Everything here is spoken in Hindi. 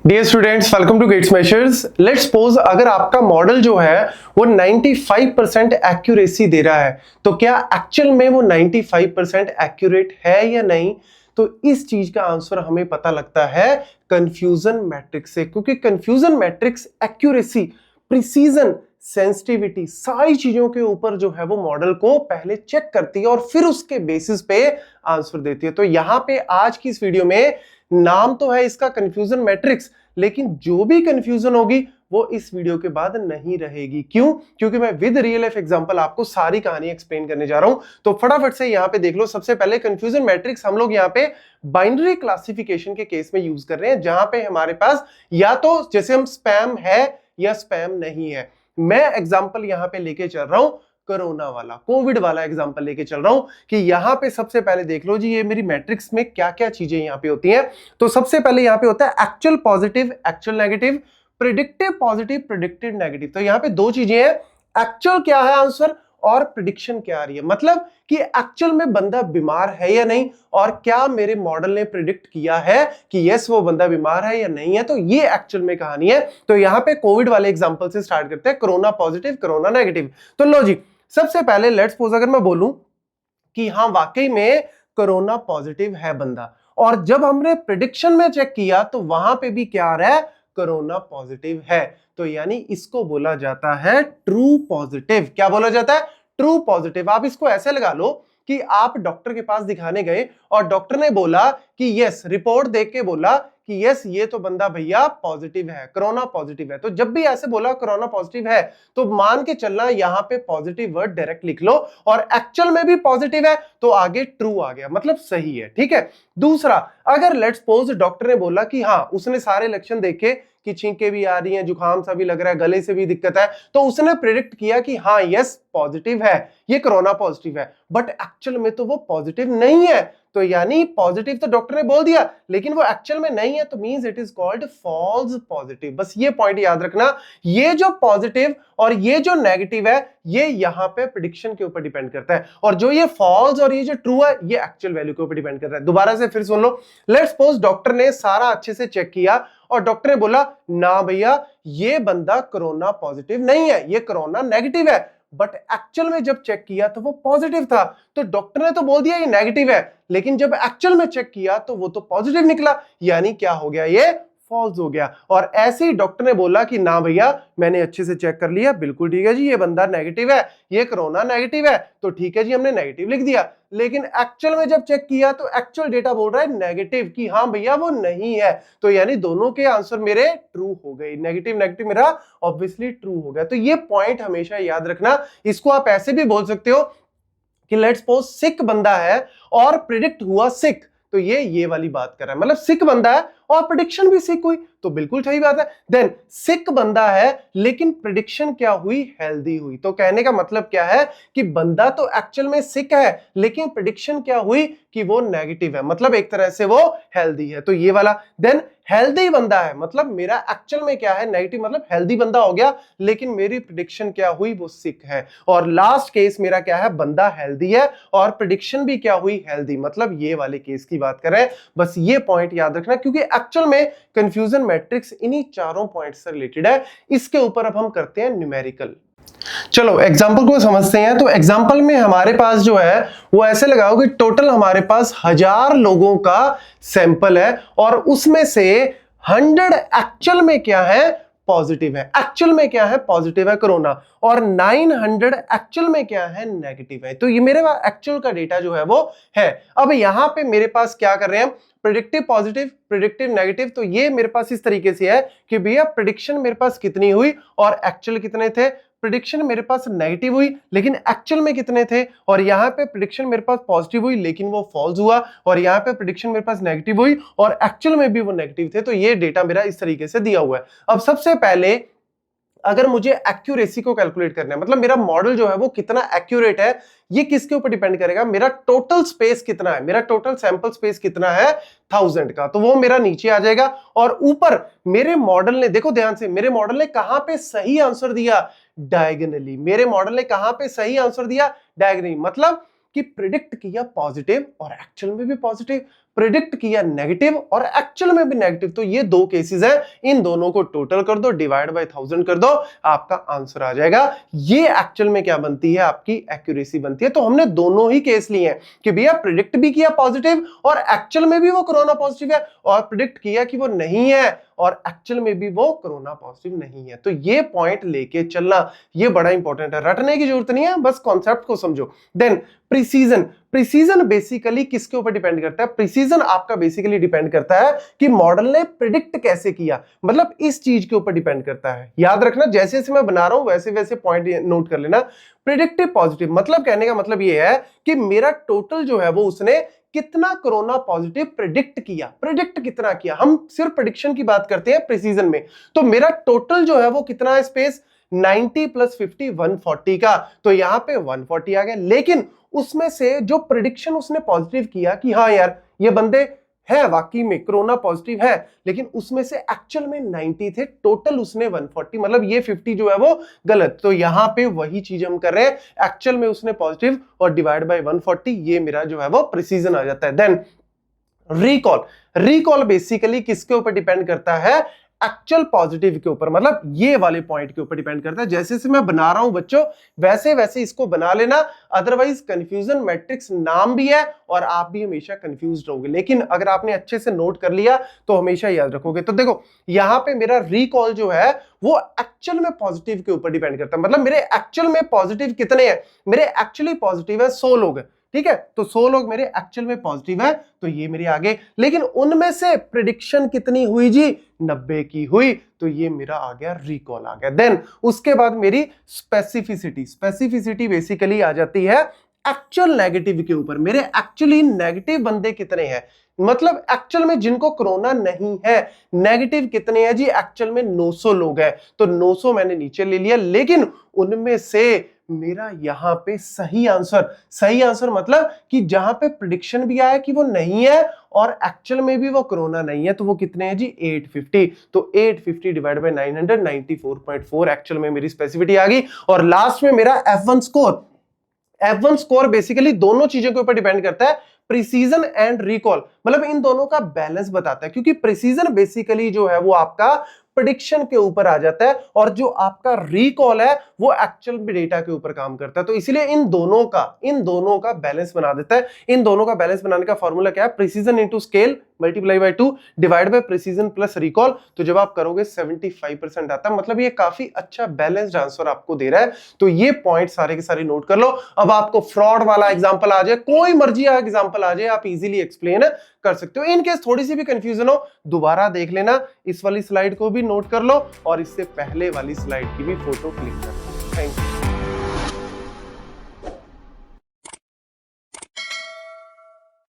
Dear students, welcome to Gate Smashers. Let's suppose अगर आपका मॉडल जो है वो 95% एक्यूरेसी दे रहा है, तो क्या एक्चुअल में वो 95% एक्यूरेट है या नहीं? तो इस चीज का आंसर हमें पता लगता है कंफ्यूजन मैट्रिक्स से, क्योंकि confusion matrix accuracy, precision, sensitivity, सारी चीजों के ऊपर जो है वो मॉडल को पहले चेक करती है और फिर उसके बेसिस पे आंसर देती है। तो यहां पे आज की इस वीडियो में नाम तो है इसका कंफ्यूजन मैट्रिक्स, लेकिन जो भी कंफ्यूजन होगी वो इस वीडियो के बाद नहीं रहेगी। क्यों? क्योंकि मैं विद रियल लाइफ एग्जांपल आपको सारी कहानी एक्सप्लेन करने जा रहा हूं। तो फटाफट से यहां पे देख लो। सबसे पहले कंफ्यूजन मैट्रिक्स हम लोग यहां पे बाइनरी क्लासिफिकेशन के केस में यूज कर रहे हैं, जहां पे हमारे पास या तो जैसे हम स्पैम है या स्पैम नहीं है। मैं एग्जांपल यहां पे लेके चल रहा हूं कोरोना वाला, कोविड वाला एग्जांपल लेके चल रहा हूं कि यहां पे सबसे पहले देख लो जी, ये मेरी मैट्रिक्स में क्या क्या चीजें यहां पे होती हैं। तो सबसे पहले यहां पे होता है actual positive, actual negative, predictive positive, predictive negative. तो यहां पे दो चीजें हैं, एक्चुअल क्या है आंसर और प्रिडिक्शन क्या आ रही है। मतलब कि एक्चुअल में बंदा बीमार है या नहीं, और क्या मेरे मॉडल ने प्रिडिक्ट किया है कि यस वो बंदा बीमार है या नहीं है। तो ये एक्चुअल में कहानी है। तो यहां पे कोविड वाले एग्जांपल से स्टार्ट करते हैं, कोरोना पॉजिटिव, कोरोना नेगेटिव। तो लो जी, सबसे पहले लेट्स सपोज अगर मैं बोलूं कि हाँ वाकई में कोरोना पॉजिटिव है बंदा, और जब हमने प्रिडिक्शन में चेक किया तो वहां पे भी क्या आ रहा है, कोरोना पॉजिटिव है। तो यानी इसको बोला जाता है ट्रू पॉजिटिव। क्या बोला जाता है? True positive. आप इसको ऐसे लगा लो कि आप डॉक्टर के पास दिखाने गए और डॉक्टर ने बोला कि यस, रिपोर्ट देख के बोला कि यस ये तो बंदा भैया पॉजिटिव है, कोरोना पॉजिटिव है। तो जब भी ऐसे बोला कोरोना पॉजिटिव है, तो मान के चलना यहां पे पॉजिटिव वर्ड डायरेक्ट लिख लो, और एक्चुअल में भी पॉजिटिव है तो आगे ट्रू आ गया, मतलब सही है। ठीक है। दूसरा, अगर लेट्स सपोज डॉक्टर ने बोला कि हाँ उसने सारे लक्षण देखे कि छींके भी आ रही हैं, जुकाम सा भी लग रहा है, गले से भी दिक्कत है, तो उसने प्रेडिक्ट किया कि हाँ यस पॉजिटिव है, ये कोरोना पॉजिटिव है, बट एक्चुअल में तो वो पॉजिटिव नहीं है। तो यानी पॉजिटिव तो डॉक्टर ने बोल दिया लेकिन वो एक्चुअल में नहीं है, तो means it is called false positive. बस ये पॉइंट याद रखना, ये जो पॉजिटिव और ये जो नेगेटिव है ये यहां पे प्रेडिक्शन के ऊपर डिपेंड करता है, और जो ये फॉल्स और ये जो ट्रू है ये एक्चुअल वैल्यू के ऊपर डिपेंड कर रहा है। दोबारा से फिर सुन लो। लेट्स सपोज डॉक्टर ने सारा अच्छे से चेक किया और डॉक्टर ने बोला ना भैया ये बंदा कोरोना पॉजिटिव नहीं है, ये कोरोना नेगेटिव है, बट एक्चुअल में जब चेक किया तो वो पॉजिटिव था। तो डॉक्टर ने तो बोल दिया ये नेगेटिव है, लेकिन जब एक्चुअल में चेक किया तो वो तो पॉजिटिव निकला, यानी क्या हो गया, ये फॉल्स हो गया। और ऐसे ही डॉक्टर ने बोला कि ना भैया मैंने अच्छे से चेक कर लिया, बिल्कुल ठीक है जी, ये बंदा नेगेटिव है, ये कोरोना नेगेटिव है, तो ठीक है जी हमने नेगेटिव लिख दिया। लेकिन एक्चुअल में जब चेक किया तो एक्चुअल डेटा बोल रहा है नेगेटिव, कि हाँ भैया वो नहीं है। तो यानी दोनों के आंसर मेरे ट्रू हो गए, नेगेटिव नेगेटिव मेरा ऑब्वियसली ट्रू हो गया। तो ये पॉइंट हमेशा याद रखना। इसको आप ऐसे भी बोल सकते हो कि लेट्स सपोज सिक बंदा है और प्रिडिक्ट हुआ सिक, तो ये वाली बात कर रहा है, मतलब सिक बंदा है और प्रिडिक्शन भी सिक हुई, तो बिल्कुल सही बात है। देन सिक बंदा है लेकिन प्रिडिक्शन क्या हुई, हेल्दी हुई। तो कहने का मतलब क्या है कि बंदा तो एक्चुअल में सिक है लेकिन प्रिडिक्शन क्या हुई कि वो नेगेटिव है, मतलब एक तरह से वो हेल्दी है, तो ये वाला। देन हेल्दी बंदा है, मतलब मेरा एक्चुअल में क्या है, नेगेटिव, मतलब हेल्दी बंदा हो गया लेकिन मेरी प्रिडिक्शन क्या हुई, वो सिक है। और लास्ट केस मेरा क्या है, बंदा हेल्दी है और प्रिडिक्शन भी क्या हुई, हेल्दी, मतलब ये वाले केस की बात कर रहे हैं। बस ये पॉइंट याद रखना, क्योंकि एक्चुअल में कंफ्यूजन मैट्रिक्स इन्हीं चारों पॉइंट से रिलेटेड है। इसके ऊपर अब हम करते हैं न्यूमेरिकल। चलो एग्जाम्पल को समझते हैं। तो एग्जाम्पल में हमारे पास जो है वो ऐसे लगाओ कि टोटल हमारे पास 1000 लोगों का सैंपल है और उसमें से 100 एक्चुअल में क्या है, पॉजिटिव है। एक्चुअल में क्या है, पॉजिटिव है कोरोना, और 900 एक्चुअल में क्या है, नेगेटिव है। तो ये मेरे पास एक्चुअल का डेटा जो है वो है। अब यहां पे मेरे पास क्या कर रहे हैं, प्रिडिक्टिव पॉजिटिव, प्रिडिक्टिव नेगेटिव। तो ये मेरे पास इस तरीके से है कि भैया प्रिडिक्शन मेरे पास कितनी हुई और एक्चुअल कितने थे। प्रिडिक्शन मेरे पास नेगेटिव हुई लेकिन एक्चुअल में कितने थे, और यहां पे प्रिडिक्शन मेरे पास पॉजिटिव हुई लेकिन वो फॉल्स हुआ, और यहां पे प्रिडिक्शन मेरे पास नेगेटिव हुई और एक्चुअल में भी वो नेगेटिव थे। तो ये डेटा मेरा इस तरीके से दिया हुआ है। अब सबसे पहले अगर मुझे एक्यूरेसी को कैलकुलेट करना है, मतलब मेरा मॉडल जो है वो कितना एक्यूरेट है, ये किसके ऊपर डिपेंड करेगा, मेरा टोटल स्पेस कितना है, मेरा टोटल सैंपल स्पेस कितना है 1000 का, तो वो मेरा नीचे आ जाएगा। और ऊपर मेरे मॉडल ने, देखो ध्यान से, मेरे मॉडल ने कहां पे सही आंसर दिया, डायगोनली। मेरे मॉडल ने कहां पे सही आंसर दिया, डायगोनली, मतलब कि प्रिडिक्ट किया पॉजिटिव और एक्चुअल में भी पॉजिटिव। प्रिडिक्ट किया नेगेटिव और एक्चुअल में भी नेगेटिव, तो ये दो केसेस हैं, इन दोनों को टोटल कर दो, डिवाइड बाय 1000 कर दो, आपका आंसर आ जाएगा। ये एक्चुअल में क्या बनती है, आपकी एक्यूरेसी बनती है। तो हमने दोनों ही केस लिए हैं कि भैया प्रिडिक्ट भी किया पॉजिटिव और एक्चुअल में भी वो कोरोना पॉजिटिव है, और प्रिडिक्ट किया कि वो नहीं है और एक्चुअल में भी वो कोरोना पॉजिटिव नहीं है। तो ये पॉइंट लेके चलना, ये बड़ा इंपॉर्टेंट है, रटने की जरूरत नहीं है, बस कॉन्सेप्ट को समझो। देन प्रिसीजन, प्रिसीजन बेसिकली किसके ऊपर डिपेंड करता है, प्रिसीजन आपका बेसिकली डिपेंड करता है कि मॉडल ने प्रिडिक्ट कैसे किया, मतलब इस चीज के ऊपर डिपेंड करता है। याद रखना, जैसे जैसे मैं बना रहा हूं वैसे वैसे पॉइंट नोट कर लेना। प्रिडिक्टिव पॉजिटिव मतलब कहने का मतलब ये है कि मेरा टोटल जो है वो उसने कितना कोरोना पॉजिटिव प्रिडिक्ट किया, प्रिडिक्ट कितना किया, हम सिर्फ प्रिडिक्शन की बात करते हैं प्रिसीजन में। तो मेरा टोटल जो है वो कितना है, स्पेस 90 + 50 140 का, तो यहां पे 140 आ गया। लेकिन उसमें से जो प्रिडिक्शन उसने पॉजिटिव किया कि हाँ यार ये बंदे है वाकई में कोरोना पॉजिटिव है, लेकिन उसमें से एक्चुअल में 90 थे, टोटल उसने 140, मतलब ये 50 जो है वो गलत। तो यहां पे वही चीज हम कर रहे हैं, एक्चुअल में उसने पॉजिटिव और डिवाइड बाय 140, ये मेरा जो है वो प्रिसीजन आ जाता है। देन रिकॉल, रिकॉल बेसिकली किसके ऊपर डिपेंड करता है, एक्चुअल पॉजिटिव के ऊपर, मतलब ये वाले पॉइंट के ऊपर डिपेंड करता है। जैसे जैसे मैं बना रहा हूं बच्चों वैसे वैसे इसको बना लेना, अदरवाइज कंफ्यूजन मैट्रिक्स नाम भी है और आप भी हमेशा कंफ्यूज रहोगे, लेकिन अगर आपने अच्छे से नोट कर लिया तो हमेशा याद रखोगे। तो देखो यहां पे मेरा रिकॉल जो है वो एक्चुअल में पॉजिटिव के ऊपर डिपेंड करता है, मतलब मेरे एक्चुअल में पॉजिटिव कितने हैं, मेरे एक्चुअली पॉजिटिव है 100 लोग, ठीक है, तो 100 लोग मेरे एक्चुअल में पॉजिटिव है, तो ये मेरे आगे। लेकिन उनमें से प्रिडिक्शन कितनी हुई जी, 90 की हुई, तो ये मेरा आ गया रिकॉल आ गया। देन उसके बाद मेरी स्पेसिफिसिटी, स्पेसिफिसिटी बेसिकली आ जाती है एक्चुअल नेगेटिव के ऊपर, मेरे एक्चुअली नेगेटिव बंदे कितने हैं, मतलब एक्चुअल में जिनको कोरोना नहीं है नेगेटिव कितने हैं जी, एक्चुअल में 900 लोग हैं, तो 900 मैंने नीचे ले लिया। लेकिन उनमें से मेरा यहां पे सही आंसर, सही आंसर मतलब कि जहां पे प्रिडिक्शन भी आया कि वो नहीं है और एक्चुअल में भी वो कोरोना नहीं है, तो वो कितने हैं जी 850, तो 850 डिवाइड बाय 900 94.4 एक्चुअल में मेरी स्पेसिफिसिटी आ गई। और लास्ट में मेरा F1 score, F1 score basically दोनों चीजों के ऊपर डिपेंड करता है, प्रिसीजन एंड रिकॉल, मतलब इन दोनों का बैलेंस बताता है, क्योंकि प्रिसीजन बेसिकली जो है वो आपका प्रेडिक्शन के ऊपर आ जाता है और जो आपका रिकॉल है वो एक्चुअल डेटा के ऊपर काम करता है। तो इसलिए इन दोनों का बैलेंस बना देता है। इन दोनों का बैलेंस बनाने का फॉर्मूला क्या है, precision into scale multiply by 2 divide by precision plus recall, तो जब आप करोगे 75% आता है, मतलब ये काफी अच्छा बैलेंस्ड आंसर आपको दे रहा है। तो ये पॉइंट सारे के सारे नोट कर लो। अब आपको फ्रॉड वाला एग्जांपल आ जाए, कोई मर्जी एग्जांपल आ जाए, आप इजीली एक्सप्लेन कर सकते हो। इन केस थोड़ी सी भी कंफ्यूजन हो दोबारा देख लेना, इस वाली स्लाइड को भी नोट कर लो और इससे पहले वाली स्लाइड की भी फोटो क्लिक कर लो। Thank you.